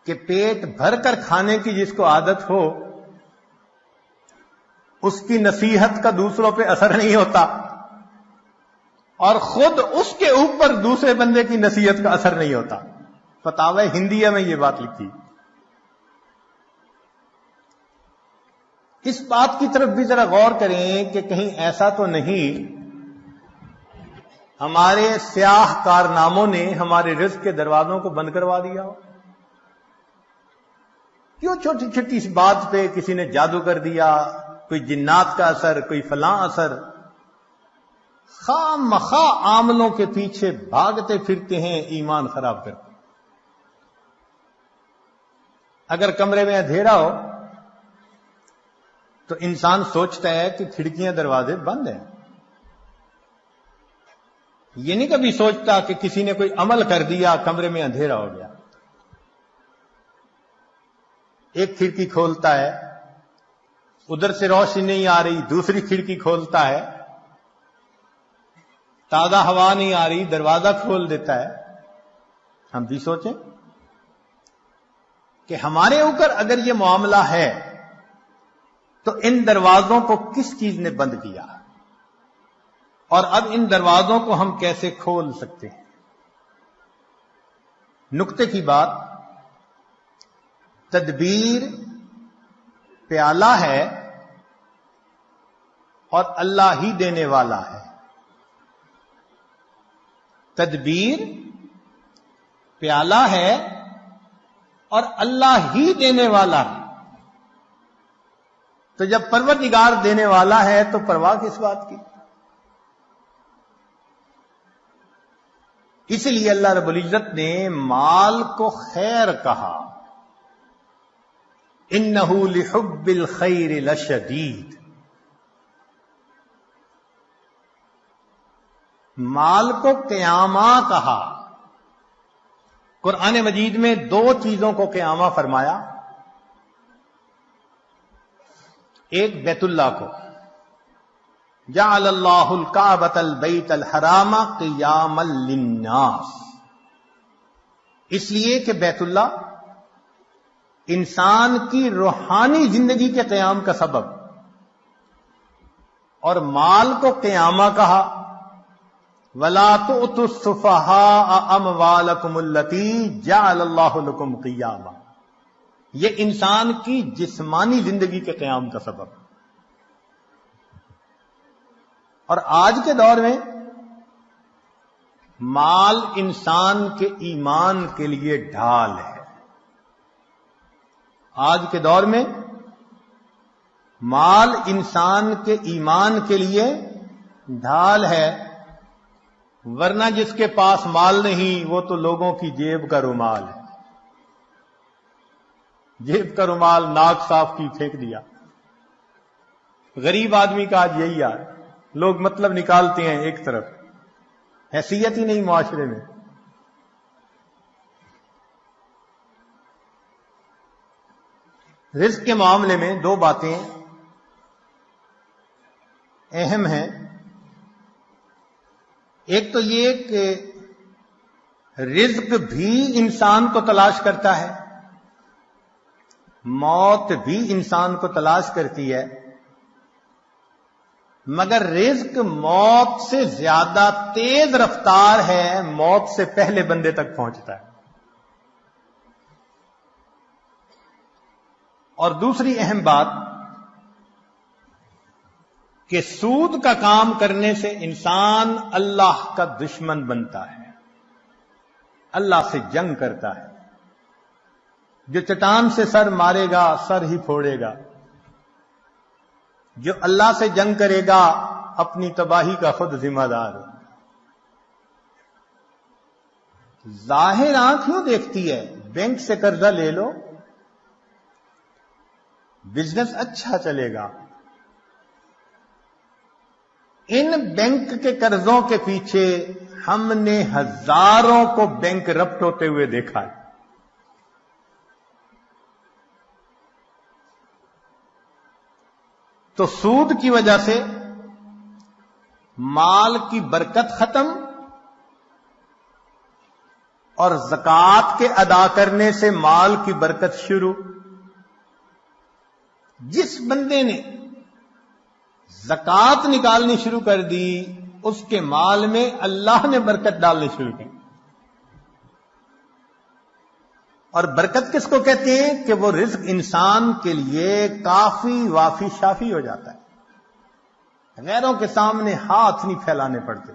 کہ پیٹ بھر کر کھانے کی جس کو عادت ہو اس کی نصیحت کا دوسروں پہ اثر نہیں ہوتا، اور خود اس کے اوپر دوسرے بندے کی نصیحت کا اثر نہیں ہوتا۔ فتاوی ہندیہ میں یہ بات لکھی۔ اس بات کی طرف بھی ذرا غور کریں کہ کہیں ایسا تو نہیں ہمارے سیاہ کارناموں نے ہمارے رزق کے دروازوں کو بند کروا دیا ہو؟ کیوں چھوٹی چھوٹی اس بات پہ کسی نے جادو کر دیا، کوئی جنات کا اثر، کوئی فلاں اثر، خام مخواہ عاملوں کے پیچھے بھاگتے پھرتے ہیں، ایمان خراب کرتے۔ اگر کمرے میں اندھیرا ہو تو انسان سوچتا ہے کہ کھڑکیاں دروازے بند ہیں، یہ نہیں کبھی سوچتا کہ کسی نے کوئی عمل کر دیا، کمرے میں اندھیرا ہو گیا۔ ایک کھڑکی کھولتا ہے، ادھر سے روشنی نہیں آ رہی، دوسری کھڑکی کھولتا ہے، تازہ ہوا نہیں آ رہی، دروازہ کھول دیتا ہے۔ ہم بھی سوچیں کہ ہمارے اوپر اگر یہ معاملہ ہے تو ان دروازوں کو کس چیز نے بند کیا، اور اب ان دروازوں کو ہم کیسے کھول سکتے ہیں؟ نکتے کی بات، تدبیر پیالہ ہے اور اللہ ہی دینے والا ہے۔ تدبیر پیالہ ہے اور اللہ ہی دینے والا ہے۔ تو جب پروردگار دینے والا ہے تو پرواہ کس بات کی؟ اس لیے اللہ رب العزت نے مال کو خیر کہا، انہ لحب الخیر لشدید۔ مال کو قیامہ کہا۔ قرآن مجید میں دو چیزوں کو قیامہ فرمایا، ایک بیت اللہ کو، جعل اللہ الکعبۃ البیت الحرام قیاما للناس، اس لیے کہ بیت اللہ انسان کی روحانی زندگی کے قیام کا سبب، اور مال کو قیامہ کہا، وَلَا تُؤْتُوا السُّفَهَاءَ أَمْوَالَكُمُ الَّتِي جَعَلَ اللَّهُ لَكُمْ قِيَامًا، یہ انسان کی جسمانی زندگی کے قیام کا سبب۔ اور آج کے دور میں مال انسان کے ایمان کے لیے ڈھال ہے۔ آج کے دور میں مال انسان کے ایمان کے لیے ڈھال ہے، ورنہ جس کے پاس مال نہیں وہ تو لوگوں کی جیب کا رومال ہے۔ جیب کا رومال ناک صاف کی پھینک دیا۔ غریب آدمی کا آج یہی حال، لوگ مطلب نکالتے ہیں ایک طرف، حیثیت ہی نہیں معاشرے میں۔ رزق کے معاملے میں دو باتیں اہم ہیں۔ ایک تو یہ کہ رزق بھی انسان کو تلاش کرتا ہے، موت بھی انسان کو تلاش کرتی ہے، مگر رزق موت سے زیادہ تیز رفتار ہے، موت سے پہلے بندے تک پہنچتا ہے۔ اور دوسری اہم بات کہ سود کا کام کرنے سے انسان اللہ کا دشمن بنتا ہے، اللہ سے جنگ کرتا ہے۔ جو چٹان سے سر مارے گا سر ہی پھوڑے گا، جو اللہ سے جنگ کرے گا اپنی تباہی کا خود ذمہ دار۔ ظاہر آنکھ کیوں دیکھتی ہے؟ بینک سے قرضہ لے لو، بزنس اچھا چلے گا۔ ان بینک کے قرضوں کے پیچھے ہم نے ہزاروں کو بینک رپٹ ہوتے ہوئے دیکھا ہے۔ تو سود کی وجہ سے مال کی برکت ختم، اور زکوٰۃ کے ادا کرنے سے مال کی برکت شروع. جس بندے نے زکوٰۃ نکالنی شروع کر دی اس کے مال میں اللہ نے برکت ڈالنی شروع کی. اور برکت کس کو کہتے ہیں کہ وہ رزق انسان کے لیے کافی وافی شافی ہو جاتا ہے, غیروں کے سامنے ہاتھ نہیں پھیلانے پڑتے.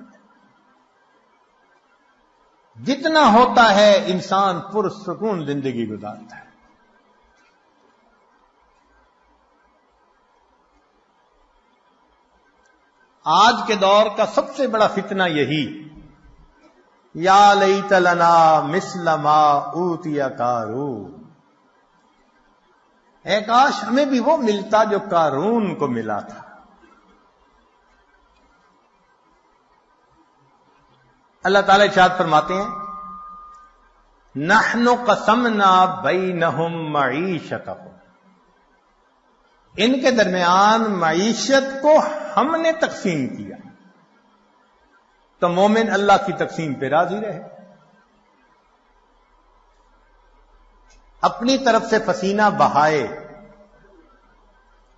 جتنا ہوتا ہے انسان پرسکون زندگی گزارتا ہے. آج کے دور کا سب سے بڑا فتنہ یہی, یا لیت لنا مثل ما اوتی قارون, اے کاش ہمیں بھی وہ ملتا جو قارون کو ملا تھا. اللہ تعالی ارشاد فرماتے ہیں, نحن قسمنا بینہم معیشتہم, ان کے درمیان معیشت کو ہم نے تقسیم کیا. تو مومن اللہ کی تقسیم پہ راضی رہے. اپنی طرف سے پسینہ بہائے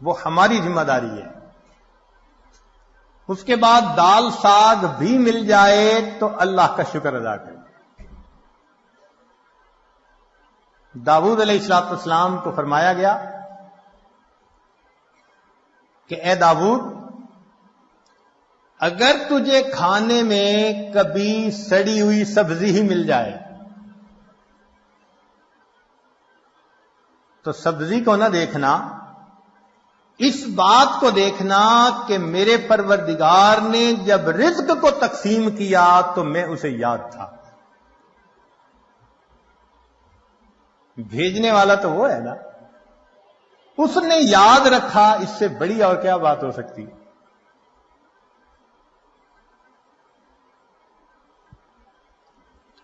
وہ ہماری ذمہ داری ہے. اس کے بعد دال ساگ بھی مل جائے تو اللہ کا شکر ادا کرے. داؤد علیہ السلام کو فرمایا گیا کہ اے داؤد, اگر تجھے کھانے میں کبھی سڑی ہوئی سبزی ہی مل جائے تو سبزی کو نہ دیکھنا, اس بات کو دیکھنا کہ میرے پروردگار نے جب رزق کو تقسیم کیا تو میں اسے یاد تھا. بھیجنے والا تو وہ ہے نا, اس نے یاد رکھا. اس سے بڑی اور کیا بات ہو سکتی.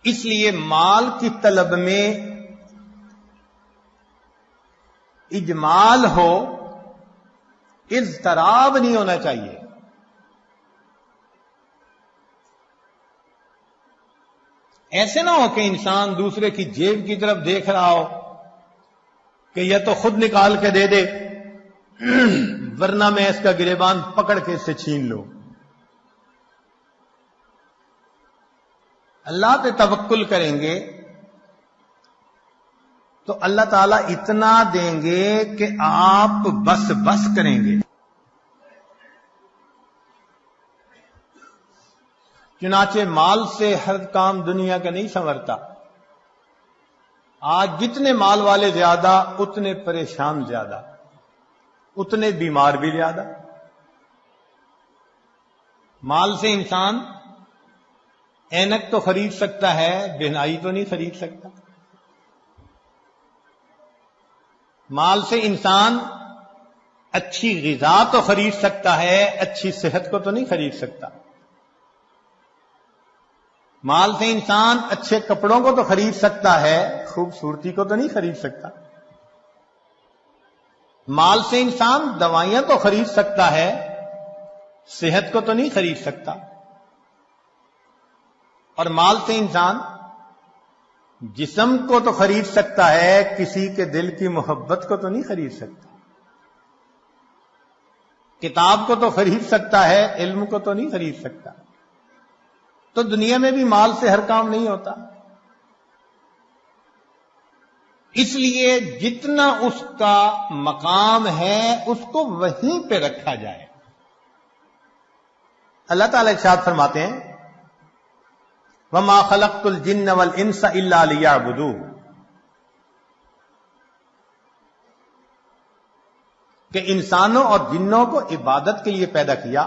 اس لیے مال کی طلب میں اجمال ہو, اضطراب نہیں ہونا چاہیے. ایسے نہ ہو کہ انسان دوسرے کی جیب کی طرف دیکھ رہا ہو کہ یہ تو خود نکال کے دے دے ورنہ میں اس کا گریبان پکڑ کے اس سے چھین لوں. اللہ پہ توکل کریں گے تو اللہ تعالیٰ اتنا دیں گے کہ آپ بس بس کریں گے. چنانچہ مال سے ہر کام دنیا کا نہیں سنورتا. آج جتنے مال والے زیادہ اتنے پریشان زیادہ, اتنے بیمار بھی زیادہ. مال سے انسان اینک تو خرید سکتا ہے, بہنائی تو نہیں خرید سکتا. مال سے انسان اچھی غذا تو خرید سکتا ہے, اچھی صحت کو تو نہیں خرید سکتا. مال سے انسان اچھے کپڑوں کو تو خرید سکتا ہے, خوبصورتی کو تو نہیں خرید سکتا. مال سے انسان دوائیاں تو خرید سکتا ہے, صحت کو تو نہیں خرید سکتا. اور مال سے انسان جسم کو تو خرید سکتا ہے, کسی کے دل کی محبت کو تو نہیں خرید سکتا. کتاب کو تو خرید سکتا ہے, علم کو تو نہیں خرید سکتا. تو دنیا میں بھی مال سے ہر کام نہیں ہوتا. اس لیے جتنا اس کا مقام ہے اس کو وہیں پہ رکھا جائے. اللہ تعالی ارشاد فرماتے ہیں, وَمَا خَلَقْتُ الْجِنَّ وَالْإِنسَ إِلَّا لِيَعْبُدُونِ, کہ انسانوں اور جنوں کو عبادت کے لیے پیدا کیا.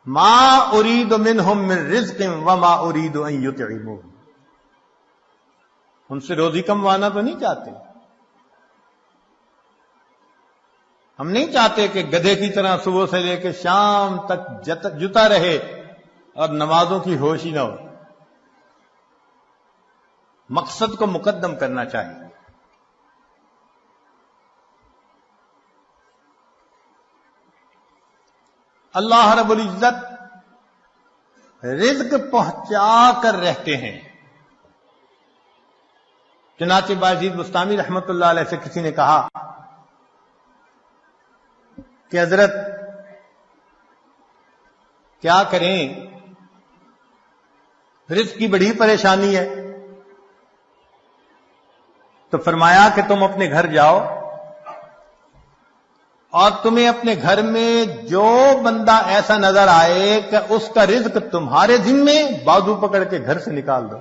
مَا أُرِيدُ مِنْهُمْ مِنْ رِزْقٍ وَمَا أُرِيدُ أَنْ يُطْعِمُونِ, ان سے روزی کموانا تو نہیں چاہتے. ہم نہیں چاہتے کہ گدھے کی طرح صبح سے لے کے شام تک جتا رہے اور نمازوں کی ہوش ہی نہ ہو. مقصد کو مقدم کرنا چاہیے. اللہ رب العزت رزق پہنچا کر رہتے ہیں. چنانچہ باجید بستامی رحمت اللہ علیہ سے کسی نے کہا کہ حضرت کیا کریں، رزق کی بڑی پریشانی ہے. تو فرمایا کہ تم اپنے گھر جاؤ اور تمہیں اپنے گھر میں جو بندہ ایسا نظر آئے کہ اس کا رزق تمہارے ذمے، بازو پکڑ کے گھر سے نکال دو،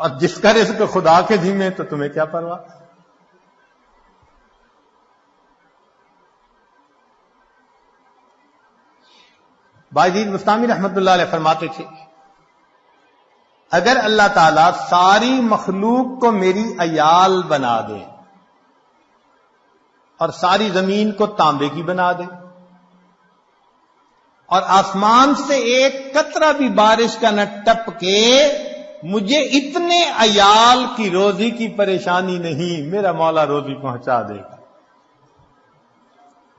اور جس کا رزق خدا کے ذمے تو تمہیں کیا پرواہ. باجید بستامی رحمت اللہ علیہ فرماتے تھے اگر اللہ تعالیٰ ساری مخلوق کو میری عیال بنا دے اور ساری زمین کو تانبے کی بنا دے اور آسمان سے ایک قطرہ بھی بارش کا نہ ٹپکے، مجھے اتنے عیال کی روزی کی پریشانی نہیں، میرا مولا روزی پہنچا دے گا.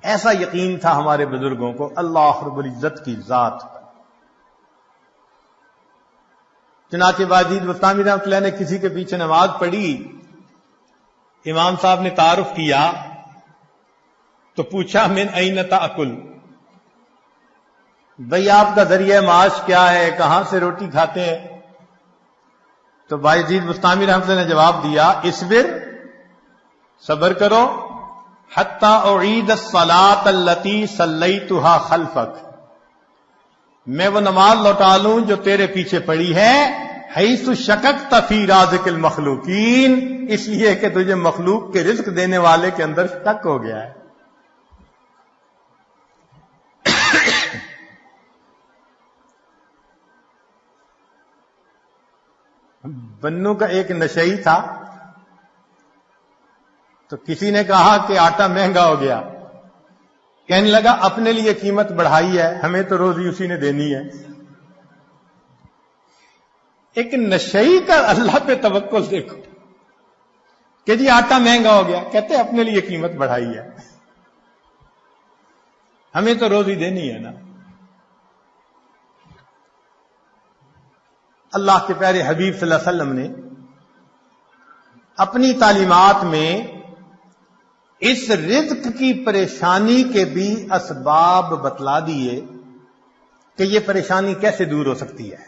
ایسا یقین تھا ہمارے بزرگوں کو اللہ رب العزت کی ذات پر. چنانچہ باجید بستامی رحمۃ اللہ نے کسی کے پیچھے نماز پڑھی، امام صاحب نے تعارف کیا تو پوچھا من این تاکل، بھئی آپ کا ذریعہ معاش کیا ہے، کہاں سے روٹی کھاتے ہیں؟ تو باجید بستامی رحمۃ اللہ نے جواب دیا اصبر، صبر کرو، حتی اعید الصلاۃ التی صلیتها خلفک، میں وہ نماز لوٹا لوں جو تیرے پیچھے پڑی ہے، حیث شککت فی رازق المخلوقین، اس لیے کہ تجھے مخلوق کے رزق دینے والے کے اندر شک ہو گیا ہے. بنو کا ایک نشئی تھا تو کسی نے کہا کہ آٹا مہنگا ہو گیا، کہنے لگا اپنے لیے قیمت بڑھائی ہے، ہمیں تو روزی اسی نے دینی ہے. ایک نشئی کا اللہ پہ توکل دیکھو کہ جی آٹا مہنگا ہو گیا، کہتے اپنے لیے قیمت بڑھائی ہے، ہمیں تو روزی دینی ہے نا. اللہ کے پیارے حبیب صلی اللہ علیہ وسلم نے اپنی تعلیمات میں اس رزق کی پریشانی کے بھی اسباب بتلا دیے کہ یہ پریشانی کیسے دور ہو سکتی ہے.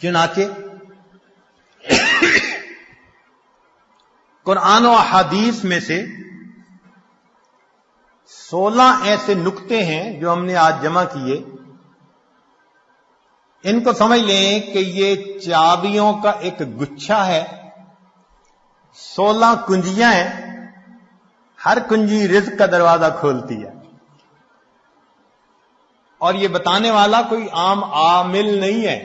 چنانچہ قرآن و احادیث میں سے 16 ایسے نکتے ہیں جو ہم نے آج جمع کیے، ان کو سمجھ لیں کہ یہ چابیوں کا ایک گچھا ہے، 16 کنجیاں ہیں، ہر کنجی رزق کا دروازہ کھولتی ہے. اور یہ بتانے والا کوئی عام عامل نہیں ہے،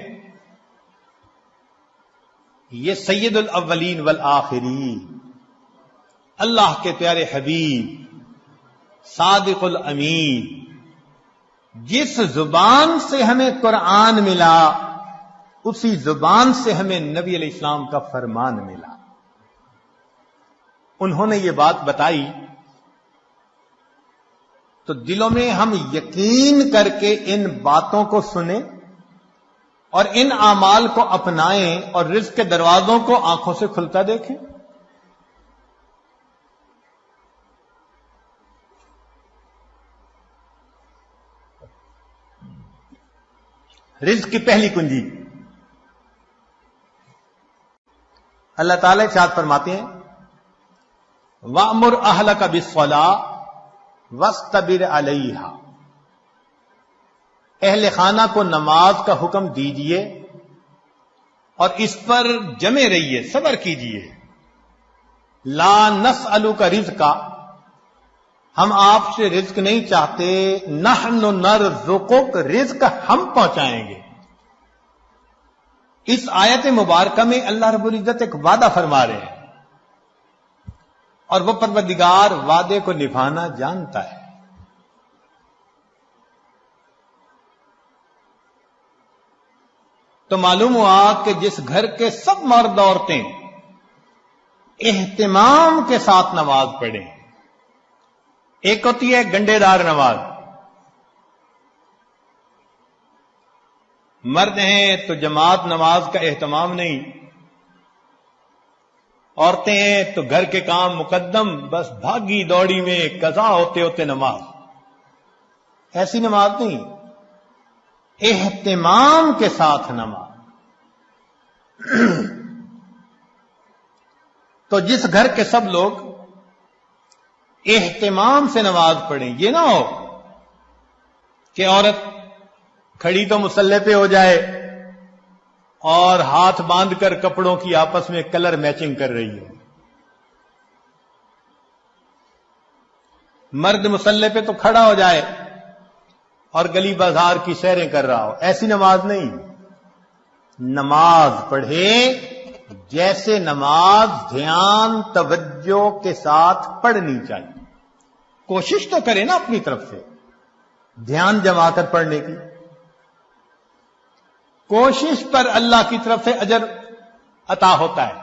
یہ سید الاولین والآخرین اللہ کے پیارے حبیب صادق الامین، جس زبان سے ہمیں قرآن ملا اسی زبان سے ہمیں نبی علیہ السلام کا فرمان ملا. انہوں نے یہ بات بتائی تو دلوں میں ہم یقین کر کے ان باتوں کو سنیں اور ان اعمال کو اپنائیں اور رزق کے دروازوں کو آنکھوں سے کھلتا دیکھیں. رزق کی پہلی کنجی اللہ تعالی ارشاد فرماتے ہیں وَأْمُرْ أَهْلَكَ بِالصَّلَاةِ وَاسْتَبِرْ عَلَيْهَا، اہل خانہ کو نماز کا حکم دیجئے اور اس پر جمے رہیے، صبر کیجئے. لا نسألک رزقا، ہم آپ سے رزق نہیں چاہتے، نحن نرزقک، رزق ہم پہنچائیں گے. اس آیت مبارکہ میں اللہ رب العزت ایک وعدہ فرما رہے ہیں اور وہ پروردگار وعدے کو نبھانا جانتا ہے. تو معلوم ہوا کہ جس گھر کے سب مرد عورتیں اہتمام کے ساتھ نماز پڑھیں، ایک ہوتی ہے گنڈے دار نماز، مرد ہیں تو جماعت نماز کا اہتمام نہیں، عورتیں ہیں تو گھر کے کام مقدم، بس بھاگی دوڑی میں قضا ہوتے ہوتے نماز. ایسی نماز نہیں، اہتمام کے ساتھ نماز. تو جس گھر کے سب لوگ اہتمام سے نماز پڑھیں، یہ نہ ہو کہ عورت کھڑی تو مصلی پہ ہو جائے اور ہاتھ باندھ کر کپڑوں کی آپس میں کلر میچنگ کر رہی ہے. مرد مصلی پہ تو کھڑا ہو جائے اور گلی بازار کی سیریں کر رہا ہو. ایسی نماز نہیں. نماز پڑھے جیسے نماز دھیان توجہ کے ساتھ پڑھنی چاہیے. کوشش تو کرے نا اپنی طرف سے دھیان جما کر پڑھنے کی. کوشش پر اللہ کی طرف سے اجر عطا ہوتا ہے.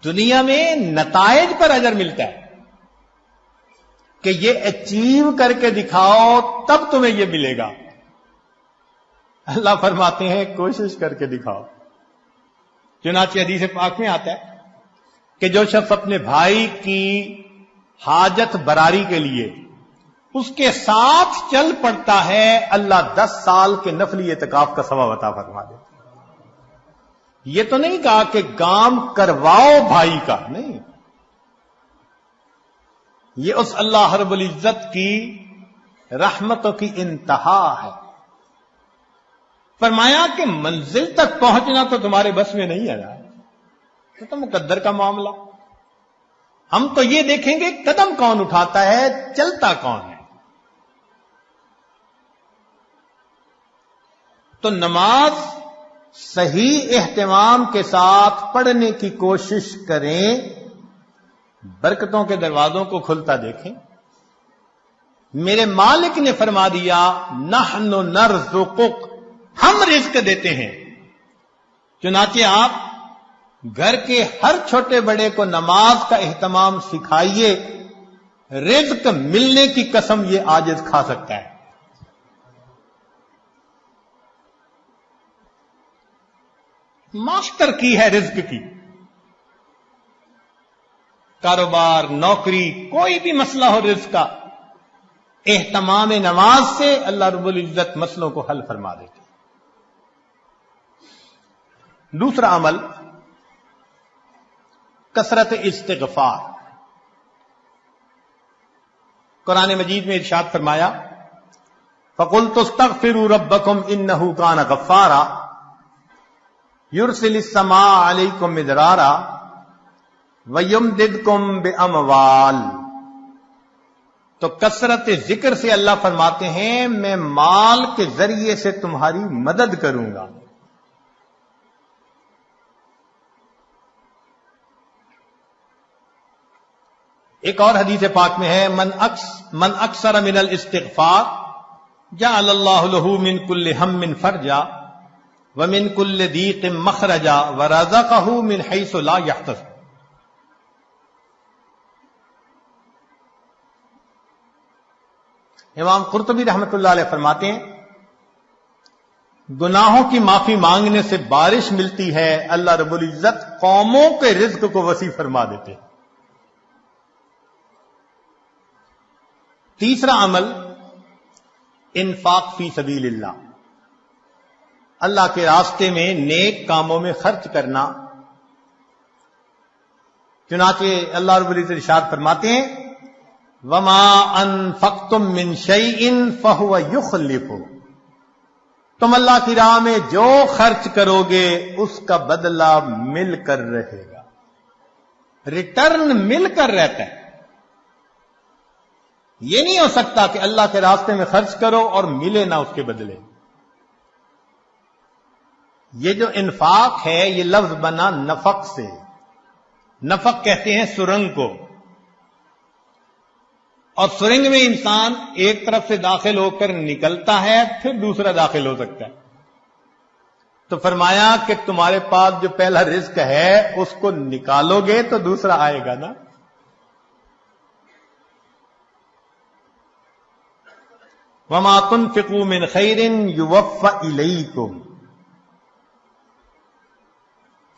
دنیا میں نتائج پر اجر ملتا ہے کہ یہ اچیو کر کے دکھاؤ تب تمہیں یہ ملے گا. اللہ فرماتے ہیں کوشش کر کے دکھاؤ. چنانچہ حدیث پاک میں آتا ہے کہ جو شخص اپنے بھائی کی حاجت براری کے لیے اس کے ساتھ چل پڑتا ہے، اللہ 10 سال کے نفلی اعتکاف کا ثواب عطا فرما دیتا. یہ تو نہیں کہا کہ کام کرواؤ بھائی کا، نہیں. یہ اس اللہ رب العزت کی رحمتوں کی انتہا ہے. فرمایا کہ منزل تک پہنچنا تو تمہارے بس میں نہیں ہے نا، یہ تو مقدر کا معاملہ. ہم تو یہ دیکھیں گے قدم کون اٹھاتا ہے، چلتا کون ہے. تو نماز صحیح اہتمام کے ساتھ پڑھنے کی کوشش کریں. برکتوں کے دروازوں کو کھلتا دیکھیں. میرے مالک نے فرما دیا نحن نرزقک، ہم رزق دیتے ہیں. چنانچہ آپ گھر کے ہر چھوٹے بڑے کو نماز کا اہتمام سکھائیے، رزق ملنے کی قسم یہ عاجز کھا سکتا ہے. ماسٹر کی ہے رزق کی. کاروبار، نوکری، کوئی بھی مسئلہ ہو رزق کا، اہتمام نماز سے اللہ رب العزت مسئلوں کو حل فرما دیتے. دوسرا عمل کثرت استغفار. قرآن مجید میں ارشاد فرمایا فَقُلْتُ اسْتَغْفِرُوا رَبَّكُمْ إِنَّهُ كَانَ غَفَّارًا يُرْسِلِ السَّمَاءَ عَلَيْكُمْ مِدْرَارًا وَيُمْدِدْكُمْ بِأَمْوَالٍ. تو کثرت ذکر سے اللہ فرماتے ہیں میں مال کے ذریعے سے تمہاری مدد کروں گا. ایک اور حدیث پاک میں ہے من اکثر من الاستغفار جعل اللہ له من كل هم فرجا ومن كل ضيق مخرجا ورزقه من حيث لا يحتسب. امام قرطبی رحمۃ اللہ علیہ فرماتے ہیں گناہوں کی معافی مانگنے سے بارش ملتی ہے، اللہ رب العزت قوموں کے رزق کو وسیع فرما دیتے ہیں. تیسرا عمل انفاق فی سبیل اللہ، اللہ کے راستے میں نیک کاموں میں خرچ کرنا. چنانچہ اللہ رب العزت ارشاد فرماتے ہیں وما انفقتم من شیء فهو یخلفہ. تم اللہ کی راہ میں جو خرچ کرو گے اس کا بدلہ مل کر رہے گا، ریٹرن مل کر رہتا ہے. یہ نہیں ہو سکتا کہ اللہ کے راستے میں خرچ کرو اور ملے نہ اس کے بدلے. یہ جو انفاق ہے یہ لفظ بنا نفق سے. نفق کہتے ہیں سرنگ کو، اور سرنگ میں انسان ایک طرف سے داخل ہو کر نکلتا ہے پھر دوسرا داخل ہو سکتا ہے. تو فرمایا کہ تمہارے پاس جو پہلا رزق ہے اس کو نکالو گے تو دوسرا آئے گا نا. وما تنفقوا من خیر یوفى الیکم،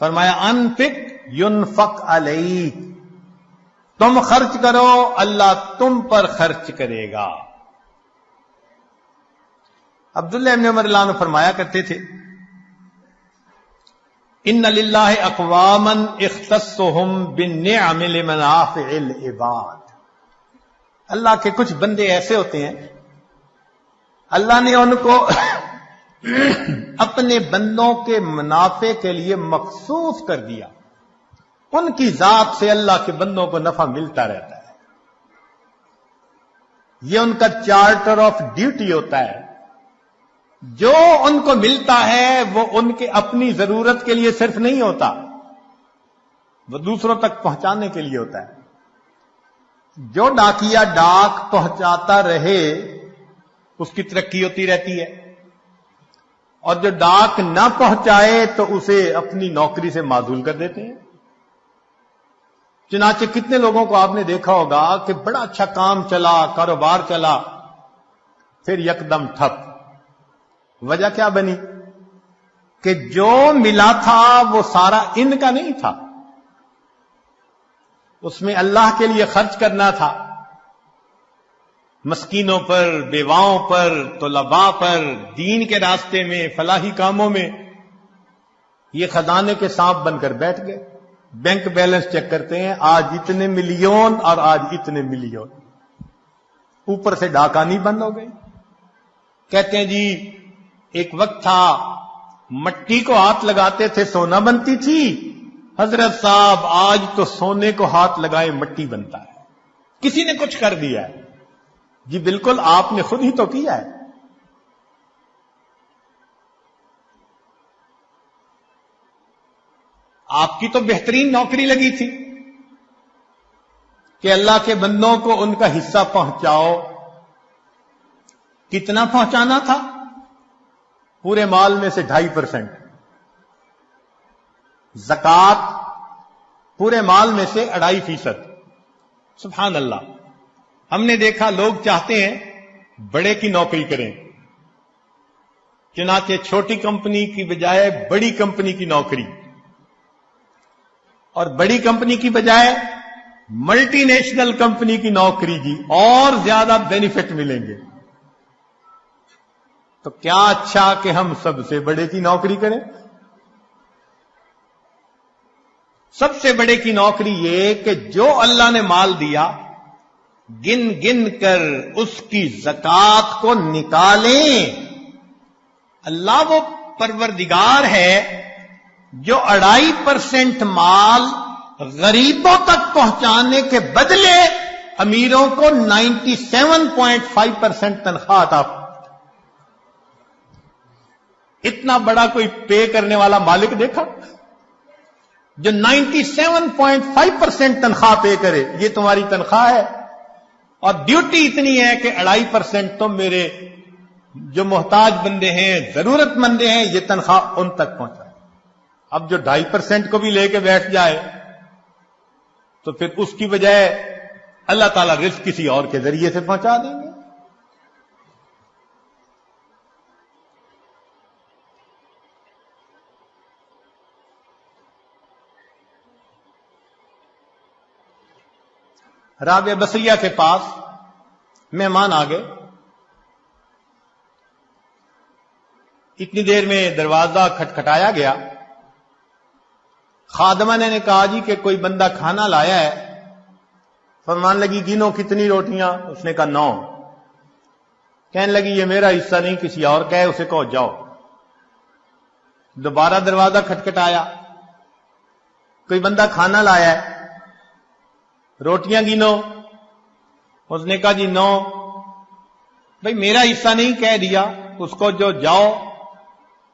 فرمایا انفق ينفق علیک، تم خرچ کرو اللہ تم پر خرچ کرے گا۔ عبداللہ ابن عمر اللہ عنہ فرمایا کرتے تھے ان للہ اقواما اختصهم بالنعم لمنافع العباد، اللہ کے کچھ بندے ایسے ہوتے ہیں اللہ نے ان کو اپنے بندوں کے منافع کے لیے مخصوص کر دیا، ان کی ذات سے اللہ کے بندوں کو نفع ملتا رہتا ہے، یہ ان کا چارٹر آف ڈیوٹی ہوتا ہے، جو ان کو ملتا ہے وہ ان کے اپنی ضرورت کے لیے صرف نہیں ہوتا، وہ دوسروں تک پہنچانے کے لیے ہوتا ہے۔ جو ڈاکیا ڈاک پہنچاتا رہے اس کی ترقی ہوتی رہتی ہے، اور جو ڈاک نہ پہنچائے تو اسے اپنی نوکری سے معزول کر دیتے ہیں۔ چنانچہ کتنے لوگوں کو آپ نے دیکھا ہوگا کہ بڑا اچھا کام چلا، کاروبار چلا، پھر یکدم ٹھپ۔ وجہ کیا بنی؟ کہ جو ملا تھا وہ سارا ان کا نہیں تھا، اس میں اللہ کے لیے خرچ کرنا تھا، مسکینوں پر، بیواؤں پر، طلباء پر، دین کے راستے میں، فلاحی کاموں میں۔ یہ خزانے کے سانپ بن کر بیٹھ گئے، بینک بیلنس چیک کرتے ہیں، آج اتنے ملین اور آج اتنے ملین، اوپر سے ڈاکانی بند ہو گئی۔ کہتے ہیں جی ایک وقت تھا مٹی کو ہاتھ لگاتے تھے سونا بنتی تھی، حضرت صاحب آج تو سونے کو ہاتھ لگائے مٹی بنتا ہے، کسی نے کچھ کر دیا ہے؟ جی بالکل آپ نے خود ہی تو کیا ہے۔ آپ کی تو بہترین نوکری لگی تھی کہ اللہ کے بندوں کو ان کا حصہ پہنچاؤ۔ کتنا پہنچانا تھا؟ پورے مال میں سے 2.5%، زکوٰۃ پورے مال میں سے 2.5%۔ سبحان اللہ، ہم نے دیکھا لوگ چاہتے ہیں بڑے کی نوکری کریں، چنانچہ چھوٹی کمپنی کی بجائے بڑی کمپنی کی نوکری، اور بڑی کمپنی کی بجائے ملٹی نیشنل کمپنی کی نوکری جی، اور زیادہ بینیفٹ ملیں گے۔ تو کیا اچھا کہ ہم سب سے بڑے کی نوکری کریں۔ سب سے بڑے کی نوکری یہ کہ جو اللہ نے مال دیا گن گن کر اس کی زکوٰۃ کو نکالیں۔ اللہ وہ پروردگار ہے جو 2.5% مال غریبوں تک پہنچانے کے بدلے امیروں کو 97.5% تنخواہ عطا۔ اتنا بڑا کوئی پے کرنے والا مالک دیکھا جو 97.5% تنخواہ پے کرے؟ یہ تمہاری تنخواہ ہے اور ڈیوٹی اتنی ہے کہ 2.5% تم میرے جو محتاج بندے ہیں، ضرورت مندے ہیں، یہ تنخواہ ان تک پہنچائے۔ اب جو 2.5% کو بھی لے کے بیٹھ جائے تو پھر اس کی بجائے اللہ تعالیٰ رزق کسی اور کے ذریعے سے پہنچا دیں گے۔ رابعہ بصریہ کے پاس مہمان آ گئے، اتنی دیر میں دروازہ کھٹکھٹایا گیا، خادمہ نے کہا جی کہ کوئی بندہ کھانا لایا ہے۔ فرمان لگی گنو کتنی روٹیاں؟ اس نے کہا 9۔ کہنے لگی یہ میرا حصہ نہیں، کسی اور کا ہے، اسے کہو جاؤ۔ دوبارہ دروازہ کھٹکھٹایا، کوئی بندہ کھانا لایا ہے، روٹیاں گنو۔ اس نے کہا جی 9۔ بھئی میرا حصہ نہیں کہہ دیا، اس کو جو جاؤ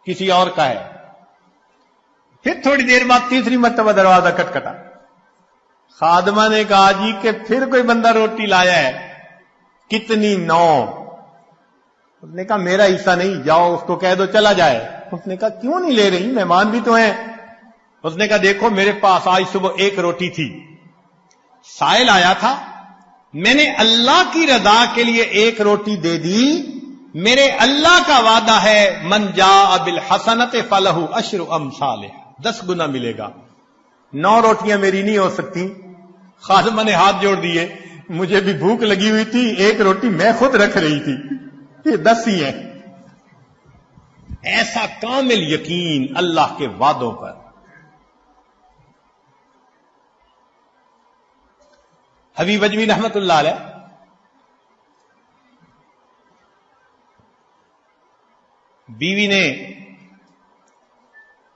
کسی اور کا ہے۔ پھر تھوڑی دیر بعد تیسری مرتبہ دروازہ کھٹکھٹا، خادمہ نے کہا جی کہ پھر کوئی بندہ روٹی لایا ہے، کتنی؟ 9۔ اس نے کہا میرا حصہ نہیں، جاؤ اس کو کہہ دو چلا جائے۔ اس نے کہا کیوں نہیں لے رہی، مہمان بھی تو ہیں۔ اس نے کہا دیکھو میرے پاس آج صبح 1 روٹی تھی، سائل آیا تھا، میں نے اللہ کی رضا کے لیے 1 روٹی دے دی، میرے اللہ کا وعدہ ہے من جاء بالحسنۃ فلہ عشر امثالہ، 10 گنا ملے گا۔ 9 روٹیاں میری نہیں ہو سکتی، خادمہ نے ہاتھ جوڑ دیے، مجھے بھی بھوک لگی ہوئی تھی، 1 روٹی میں خود رکھ رہی تھی، یہ 10 ہی ہیں۔ ایسا کامل یقین اللہ کے وعدوں پر۔ حبیب اجمی رحمت اللہ علیہ بیوی نے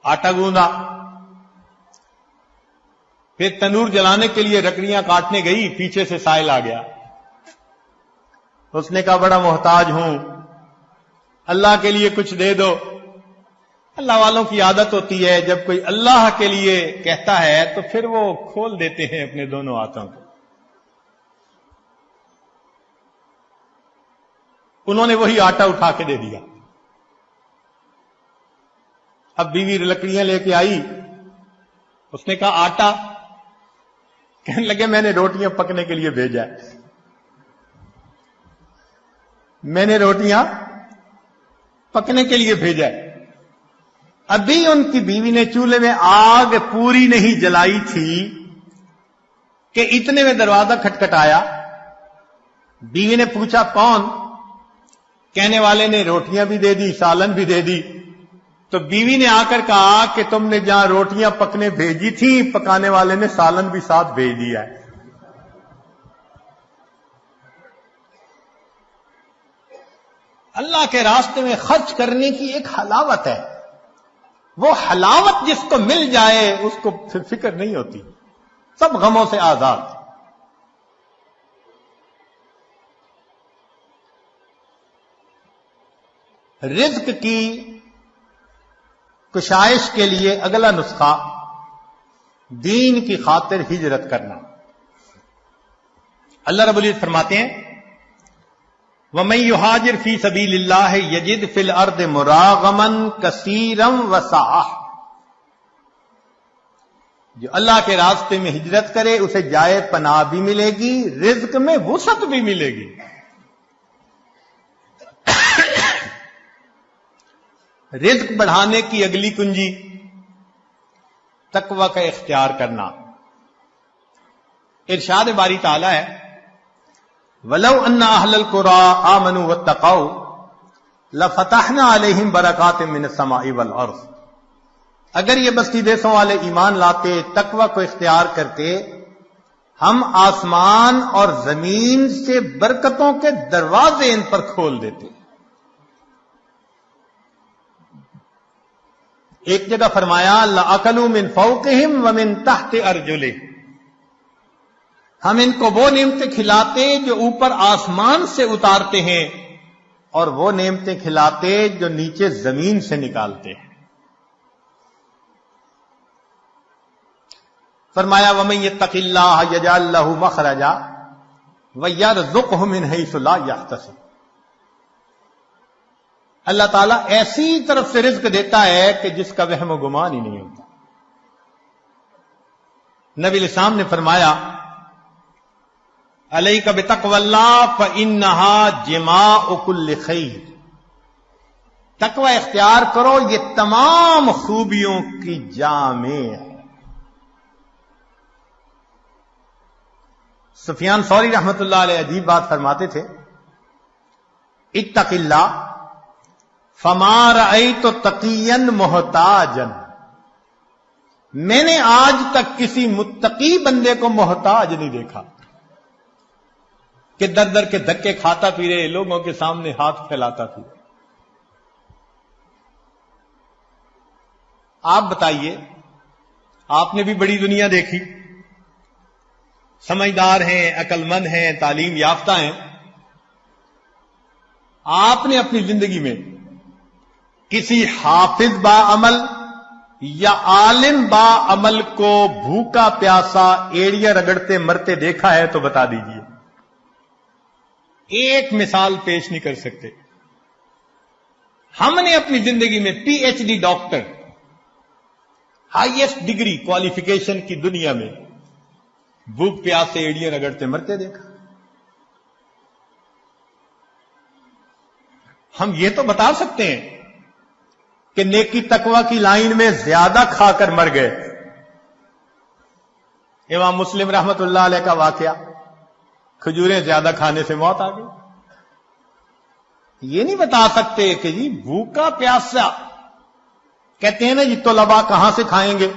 آٹا گوندا، پھر تنور جلانے کے لیے لکڑیاں کاٹنے گئی، پیچھے سے سائل آ گیا۔ اس نے کہا بڑا محتاج ہوں، اللہ کے لیے کچھ دے دو۔ اللہ والوں کی عادت ہوتی ہے جب کوئی اللہ کے لیے کہتا ہے تو پھر وہ کھول دیتے ہیں اپنے دونوں ہاتھوں کو۔ انہوں نے وہی آٹا اٹھا کے دے دیا۔ اب بیوی لکڑیاں لے کے آئی، اس نے کہا آٹا، کہنے لگے میں نے روٹیاں پکنے کے لیے بھیجا ہے، میں نے روٹیاں پکنے کے لیے بھیجا ہے۔ ابھی ان کی بیوی نے چولہے میں آگ پوری نہیں جلائی تھی کہ اتنے میں دروازہ کھٹکھٹایا۔ بیوی نے پوچھا کون؟ کہنے والے نے روٹیاں بھی دے دی، سالن بھی دے دی۔ تو بیوی نے آ کر کہا کہ تم نے جہاں روٹیاں پکنے بھیجی تھی، پکانے والے نے سالن بھی ساتھ بھیج دیا ہے۔ اللہ کے راستے میں خرچ کرنے کی ایک حلاوت ہے، وہ حلاوت جس کو مل جائے اس کو پھر فکر نہیں ہوتی، سب غموں سے آزاد۔ رزق کی کشائش کے لیے اگلا نسخہ دین کی خاطر ہجرت کرنا۔ اللہ رب العزت فرماتے ہیں وَمَن يُهَاجِرْ فِي سَبِيلِ اللَّهِ يَجِدْ فِي الْأَرْضِ مُرَاغَمًا كَثِيرًا وَسَعَةً، جو اللہ کے راستے میں ہجرت کرے اسے جائے پناہ بھی ملے گی، رزق میں وسعت بھی ملے گی۔ رزق بڑھانے کی اگلی کنجی تقوی کا اختیار کرنا۔ ارشاد باری تعالی ہے وَلَوْ أَنَّ أَهْلَ الْقُرَىٰ آمَنُوا وَاتَّقَوْا لَفَتَحْنَا عَلَيْهِمْ بَرَكَاتٍ مِّنَ السَّمَاءِ وَالْأَرْضِ، اگر یہ بستی دیسوں والے ایمان لاتے، تقوی کو اختیار کرتے، ہم آسمان اور زمین سے برکتوں کے دروازے ان پر کھول دیتے۔ ایک جگہ فرمایا لَأَكَلُوا مِن فَوْقِهِمْ وَمِن تَحْتِ أَرْجُلِهِمْ، ہم ان کو وہ نعمتیں کھلاتے جو اوپر آسمان سے اتارتے ہیں اور وہ نعمتیں کھلاتے جو نیچے زمین سے نکالتے ہیں۔ فرمایا وَمَن يَتَّقِ اللَّهَ يَجْعَل لَّهُ مَخْرَجًا وَيَرْزُقْهُ مِنْ حَيْثُ لَا يَحْتَسِبُ، اللہ تعالیٰ ایسی طرف سے رزق دیتا ہے کہ جس کا وہم و گمان ہی نہیں ہوتا۔ نبی الاسلام نے فرمایا علیک بتقوی اللہ فإنہا جماع کل خیر، تقوی اختیار کرو یہ تمام خوبیوں کی جامع ہے۔ سفیان ثوری رحمت اللہ علیہ عجیب بات فرماتے تھے اتق اللہ فما رأیت تقیا محتاجا، میں نے آج تک کسی متقی بندے کو محتاج نہیں دیکھا کہ در در کے دھکے کھاتا پھرے، لوگوں کے سامنے ہاتھ پھیلاتا پھرے۔ آپ بتائیے، آپ نے بھی بڑی دنیا دیکھی، سمجھدار ہیں، عقل مند ہیں، تعلیم یافتہ ہیں، آپ نے اپنی زندگی میں کسی حافظ با عمل یا عالم با عمل کو بھوکا پیاسا ایڑیاں رگڑتے مرتے دیکھا ہے تو بتا دیجئے۔ ایک مثال پیش نہیں کر سکتے۔ ہم نے اپنی زندگی میں P H D doctor, highest degree qualification کی دنیا میں بھوک پیاس سے ایڑیاں رگڑتے مرتے دیکھا۔ ہم یہ تو بتا سکتے ہیں کہ نیکی تقوی کی لائن میں زیادہ کھا کر مر گئے. امام مسلم رحمت اللہ علیہ کا واقعہ، کھجوریں زیادہ کھانے سے موت آ گئی. یہ نہیں بتا سکتے کہ جی بھوکا پیاسا، کہتے ہیں نا جی طلباء کہاں سے کھائیں گے؟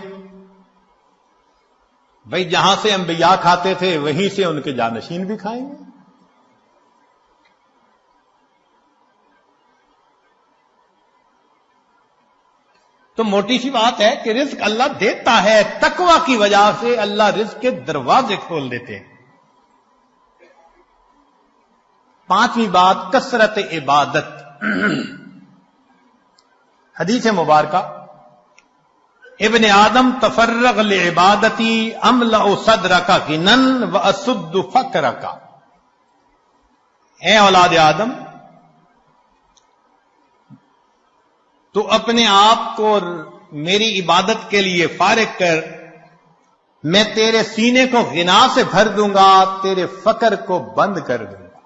بھائی جہاں سے انبیاء کھاتے تھے وہیں سے ان کے جانشین بھی کھائیں گے. تو موٹی سی بات ہے کہ رزق اللہ دیتا ہے، تقوی کی وجہ سے اللہ رزق کے دروازے کھول دیتے ہیں. پانچویں بات، کثرت عبادت. حدیث مبارکہ، ابن آدم تفرغ لعبادتی املأ صدرک غنا واسد فقرک. اے اولاد آدم، تو اپنے آپ کو میری عبادت کے لیے فارغ کر، میں تیرے سینے کو غنا سے بھر دوں گا، تیرے فقر کو بند کر دوں گا.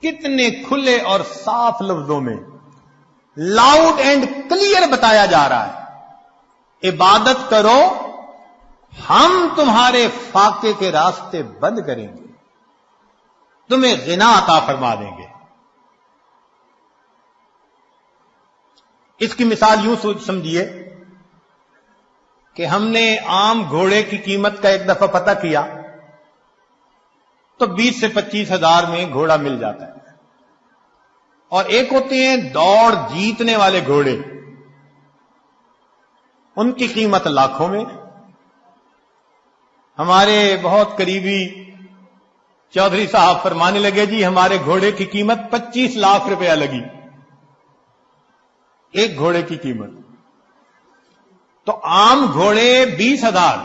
کتنے کھلے اور صاف لفظوں میں، لاؤڈ اینڈ کلیئر بتایا جا رہا ہے، عبادت کرو، ہم تمہارے فاقے کے راستے بند کریں گے، تمہیں غنا عطا فرما دیں گے. اس کی مثال یوں سمجھیے کہ ہم نے عام گھوڑے کی قیمت کا ایک دفعہ پتہ کیا تو 20 سے 25 ہزار میں گھوڑا مل جاتا ہے. اور ایک ہوتے ہیں دوڑ جیتنے والے گھوڑے، ان کی قیمت لاکھوں میں. ہمارے بہت قریبی چودھری صاحب فرمانے لگے جی ہمارے گھوڑے کی قیمت 25 لاکھ روپیہ لگی، ایک گھوڑے کی قیمت. تو عام گھوڑے 20,000،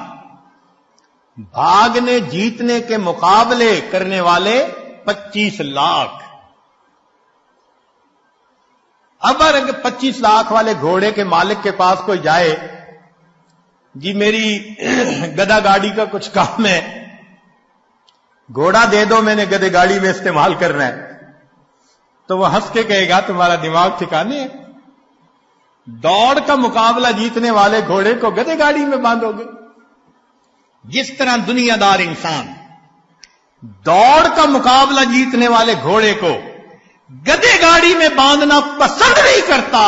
بھاگنے جیتنے کے مقابلے کرنے والے 25 لاکھ. اب اگر 25 لاکھ والے گھوڑے کے مالک کے پاس کوئی جائے، جی میری گدا گاڑی کا کچھ کام ہے، گھوڑا دے دو، میں نے گدے گاڑی میں استعمال کرنا ہے، تو وہ ہنس کے کہے گا تمہارا دماغ ٹھکانے ہے، دوڑ کا مقابلہ جیتنے والے گھوڑے کو گدے گاڑی میں باندھو گے. جس طرح دنیا دار انسان دوڑ کا مقابلہ جیتنے والے گھوڑے کو گدے گاڑی میں باندھنا پسند نہیں کرتا،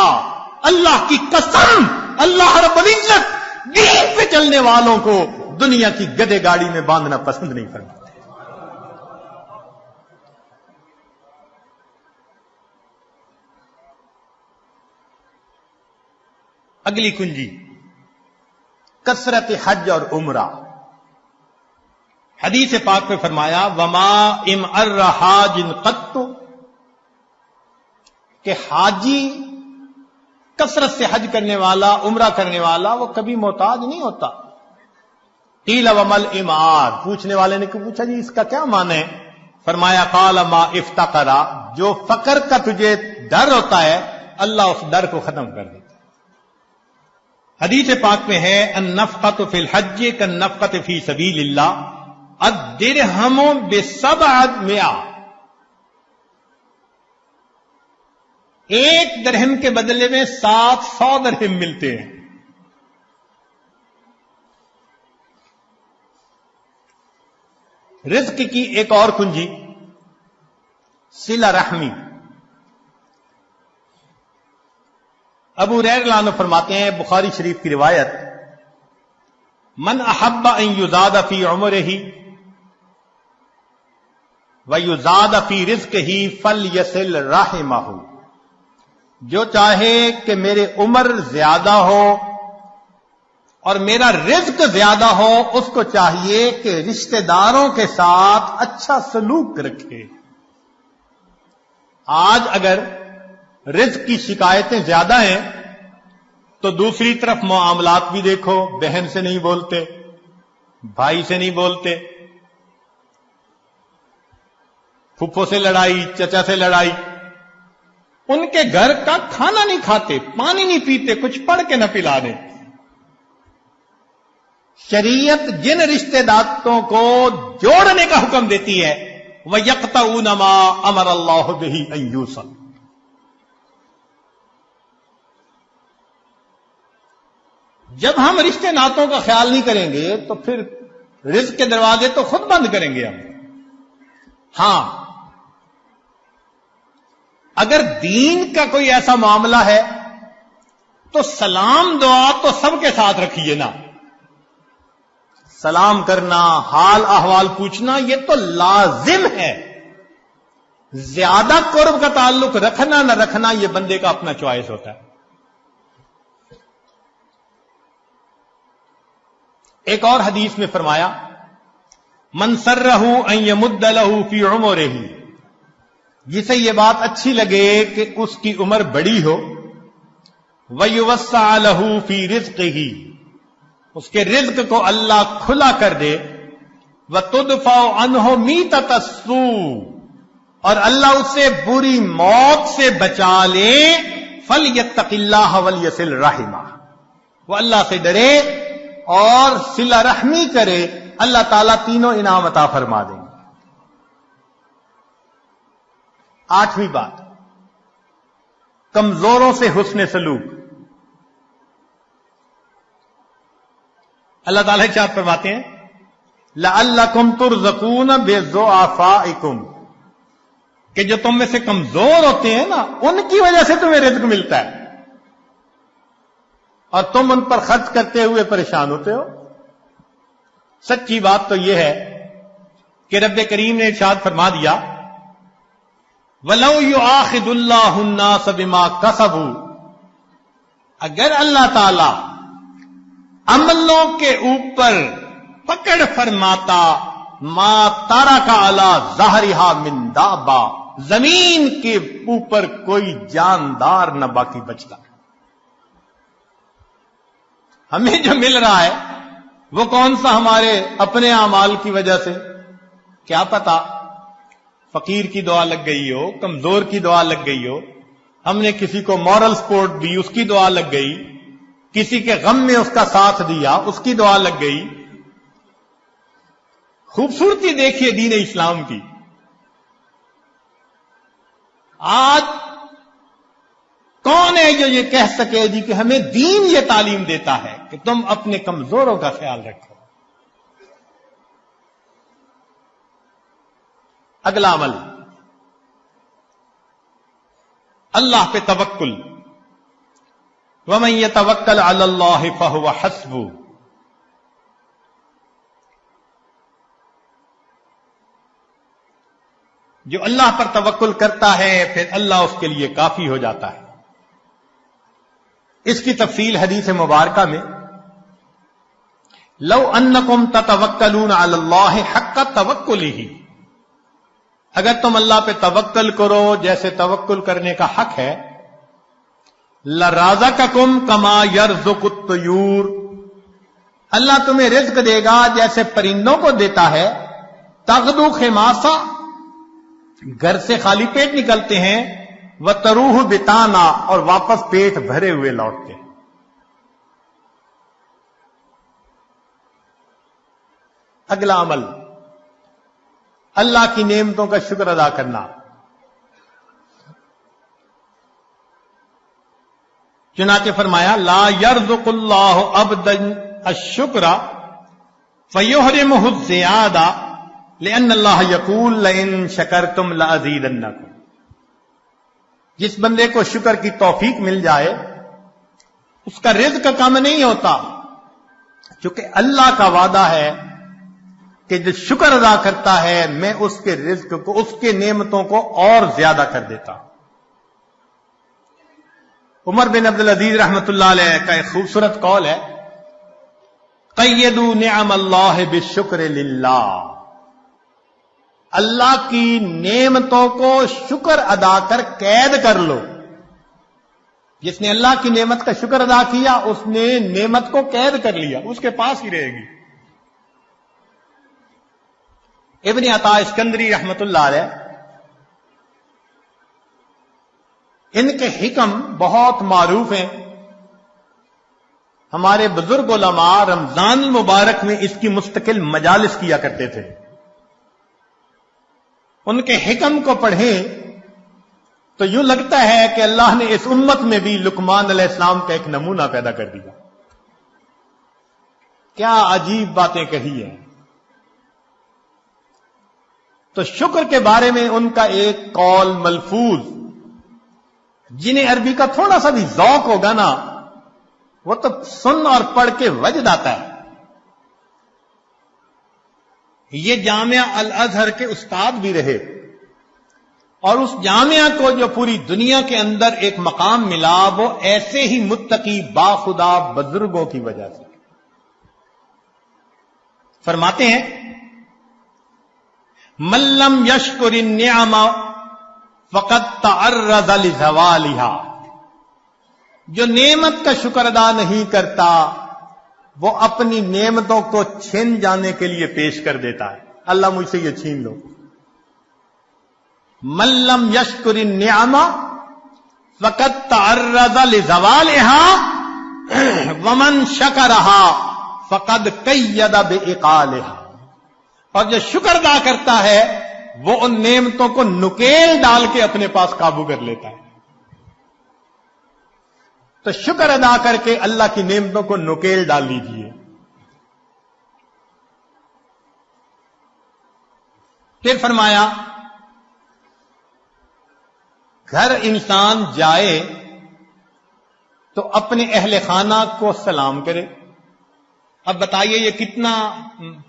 اللہ کی قسم اللہ رب العزت دین پہ چلنے والوں کو دنیا کی گدے گاڑی میں باندھنا پسند نہیں فرماتے. اگلی کنجی، کثرت حج اور عمرہ. حدیث پاک میں فرمایا وما ام الرحاج قط، کہ حاجی کثرت سے حج کرنے والا، عمرہ کرنے والا، وہ کبھی محتاج نہیں ہوتا. قیل ومل امار، پوچھنے والے نے پوچھا جی اس کا کیا معنی ہے؟ فرمایا قال ما افتقرا، جو فقر کا تجھے ڈر ہوتا ہے اللہ اس ڈر کو ختم کر دیتا. حدیث پاک میں ہے النفقۃ فی الحج کالنفقۃ فی سبیل اللہ الدرہم ب700، ایک درہم کے بدلے میں 700 درہم ملتے ہیں. رزق کی ایک اور کنجی صلہ رحمی. ابو ہریرہ رضی اللہ عنہ فرماتے ہیں، بخاری شریف کی روایت، من احب ان یزاد فی عمرہ ویزاد فی رزقہ فلیصل رحمہ، جو چاہے کہ میرے عمر زیادہ ہو اور میرا رزق زیادہ ہو، اس کو چاہیے کہ رشتہ داروں کے ساتھ اچھا سلوک رکھے. آج اگر رزق کی شکایتیں زیادہ ہیں تو دوسری طرف معاملات بھی دیکھو، بہن سے نہیں بولتے، بھائی سے نہیں بولتے، پھپھو سے لڑائی، چچا سے لڑائی، ان کے گھر کا کھانا نہیں کھاتے، پانی نہیں پیتے، کچھ پڑھ کے نہ پلا دیں. شریعت جن رشتہ داروں کو جوڑنے کا حکم دیتی ہے وَيَقْطَعُونَ مَا أَمَرَ اللَّهُ بِهِ أَن يُوصَلَ، جب ہم رشتے ناتوں کا خیال نہیں کریں گے تو پھر رزق کے دروازے تو خود بند کریں گے ہم. ہاں، اگر دین کا کوئی ایسا معاملہ ہے تو سلام دعا تو سب کے ساتھ رکھیے نا. سلام کرنا، حال احوال پوچھنا، یہ تو لازم ہے. زیادہ قرب کا تعلق رکھنا نہ رکھنا یہ بندے کا اپنا چوائس ہوتا ہے. ایک اور حدیث میں فرمایا من سرہ ان یمد لہ فی عمرہ، جسے یہ بات اچھی لگے کہ اس کی عمر بڑی ہو، ویوسع لہ فی رزقہ، اس کے رزق کو اللہ کھلا کر دے، وتدفع عنہ میتۃ السوء، اور اللہ اسے بری موت سے بچا لے، فلیتق اللہ ولیصل رحمہ، وہ اللہ سے ڈرے اور صلہ رحمی کرے، اللہ تعالیٰ تینوں انعام عطا فرما دیں گے. 8ویں بات، کمزوروں سے حسن سلوک. اللہ تعالیٰ ارشاد فرماتے ہیں لعلکم ترزقون بضعفائکم، کہ جو تم میں سے کمزور ہوتے ہیں نا ان کی وجہ سے تمہیں رزق ملتا ہے اور تم ان پر خرچ کرتے ہوئے پریشان ہوتے ہو. سچی بات تو یہ ہے کہ رب کریم نے ارشاد فرما دیا وَلَوْ يُؤَاخِذُ اللَّهُ النَّاسَ بِمَا كَسَبُوا، اگر اللہ تعالی عملوں کے اوپر پکڑ فرماتا ما ترک علی ظہرہا من دابہ، زمین کے اوپر کوئی جاندار نہ باقی بچتا. ہمیں جو مل رہا ہے وہ کون سا ہمارے اپنے اعمال کی وجہ سے؟ کیا پتا فقیر کی دعا لگ گئی ہو، کمزور کی دعا لگ گئی ہو، ہم نے کسی کو مورل سپورٹ دی اس کی دعا لگ گئی، کسی کے غم میں اس کا ساتھ دیا اس کی دعا لگ گئی. خوبصورتی دیکھیے دین اسلام کی. آج کون ہے جو یہ کہہ سکے جی کہ ہمیں دین یہ تعلیم دیتا ہے کہ تم اپنے کمزوروں کا خیال رکھو. اگلا عمل، اللہ پہ توکل. وَمَن يَتَوَكَّلْ عَلَى اللَّهِ فَهُوَ حَسْبُهُ، جو اللہ پر توکل کرتا ہے پھر اللہ اس کے لیے کافی ہو جاتا ہے. اس کی تفصیل حدیث مبارکہ میں لو انکم تتوکلون علی اللہ حق توکلہ، اگر تم اللہ پہ توکل کرو جیسے توکل کرنے کا حق ہے، لرازقکم کما یرزق الطیور، اللہ تمہیں رزق دے گا جیسے پرندوں کو دیتا ہے. تغدو خماسا، گھر سے خالی پیٹ نکلتے ہیں، وتروح بتانا، اور واپس پیٹ بھرے ہوئے لوٹتے ہیں. اگلا عمل، اللہ کی نعمتوں کا شکر ادا کرنا. چنانچہ فرمایا لا یرزق اللہ عبدا الشکر فیحرمہ الزیادہ لأن اللہ یقول لئن شکرتم لأزیدنکم. جس بندے کو شکر کی توفیق مل جائے اس کا رزق کم نہیں ہوتا، چونکہ اللہ کا وعدہ ہے کہ جو شکر ادا کرتا ہے میں اس کے رزق کو، اس کے نعمتوں کو اور زیادہ کر دیتا. عمر بن عبدالعزیز رحمۃ اللہ علیہ کا ایک خوبصورت قول ہے قیدوا نعم اللہ بالشکر للہ، اللہ کی نعمتوں کو شکر ادا کر قید کر لو. جس نے اللہ کی نعمت کا شکر ادا کیا اس نے نعمت کو قید کر لیا، اس کے پاس ہی رہے گی. ابن عطا اسکندری رحمۃ اللہ علیہ، ان کے حکم بہت معروف ہیں. ہمارے بزرگ علماء رمضان المبارک میں اس کی مستقل مجالس کیا کرتے تھے. ان کے حکم کو پڑھیں تو یوں لگتا ہے کہ اللہ نے اس امت میں بھی لقمان علیہ السلام کا ایک نمونہ پیدا کر دیا. کیا عجیب باتیں کہی ہیں. تو شکر کے بارے میں ان کا ایک قول ملفوظ، جنہیں عربی کا تھوڑا سا بھی ذوق ہوگا نا، وہ تو سن اور پڑھ کے وجد آتا ہے. یہ جامعہ الازہر کے استاد بھی رہے، اور اس جامعہ کو جو پوری دنیا کے اندر ایک مقام ملا، وہ ایسے ہی متقی باخدا بزرگوں کی وجہ سے. فرماتے ہیں من لم یشکر النعم فقد تعرض لزوالها، جو نعمت کا شکر ادا نہیں کرتا وہ اپنی نعمتوں کو چھن جانے کے لیے پیش کر دیتا ہے. اللہ مجھ سے یہ چھین لو. من لم یشکر النعم فقد تعرض لزوالها ومن شکرها فقد قید بعقالها، اور جو شکر ادا کرتا ہے وہ ان نعمتوں کو نکیل ڈال کے اپنے پاس قابو کر لیتا ہے. تو شکر ادا کر کے اللہ کی نعمتوں کو نکیل ڈال لیجئے. پھر فرمایا گھر انسان جائے تو اپنے اہل خانہ کو سلام کرے. اب بتائیے یہ کتنا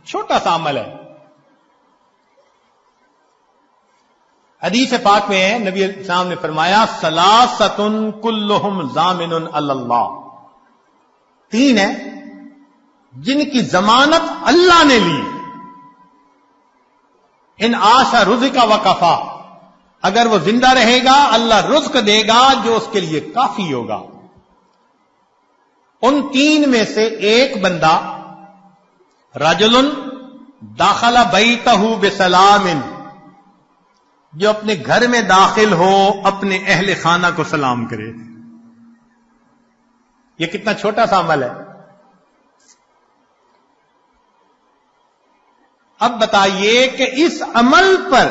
چھوٹا سا عمل ہے. حدیث پاک میں ہے، نبی السلام نے فرمایا ثلاثۃ کلہم ضامن علی اللہ، تین ہیں جن کی ضمانت اللہ نے لی. ان عاش رزق وکفا، اگر وہ زندہ رہے گا اللہ رزق دے گا جو اس کے لیے کافی ہوگا. ان تین میں سے ایک بندہ رجل داخل بیتہ بسلام، جو اپنے گھر میں داخل ہو اپنے اہل خانہ کو سلام کرے. یہ کتنا چھوٹا سا عمل ہے. اب بتائیے کہ اس عمل پر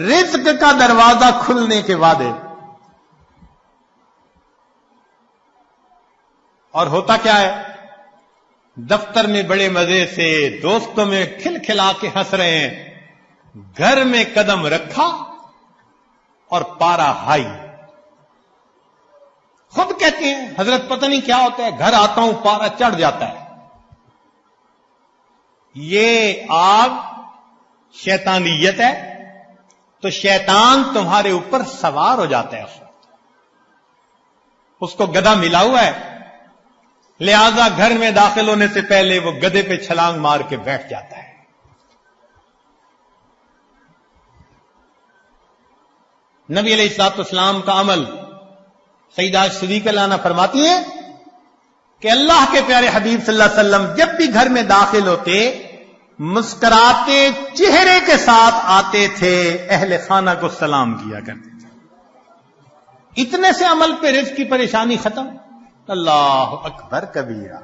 رزق کا دروازہ کھلنے کے وعدے، اور ہوتا کیا ہے؟ دفتر میں بڑے مزے سے دوستوں میں کھل کھلا کے ہنس رہے ہیں، گھر میں قدم رکھا اور پارا ہائی. خود کہتے ہیں حضرت پتہ نہیں کیا ہوتا ہے، گھر آتا ہوں پارا چڑھ جاتا ہے. یہ آگ شیطانیت ہے، تو شیطان تمہارے اوپر سوار ہو جاتا ہے. اس کو گدھا ملا ہوا ہے، لہذا گھر میں داخل ہونے سے پہلے وہ گدھے پہ چھلانگ مار کے بیٹھ جاتا ہے. نبی علیہ الصلوۃ والسلام کا عمل، سیدہ صدیقہ لانا فرماتی ہیں کہ اللہ کے پیارے حبیب صلی اللہ علیہ وسلم جب بھی گھر میں داخل ہوتے مسکراتے چہرے کے ساتھ آتے تھے، اہل خانہ کو سلام کیا کرتے تھے. اتنے سے عمل پہ رزق کی پریشانی ختم. اللہ اکبر کبیرہ.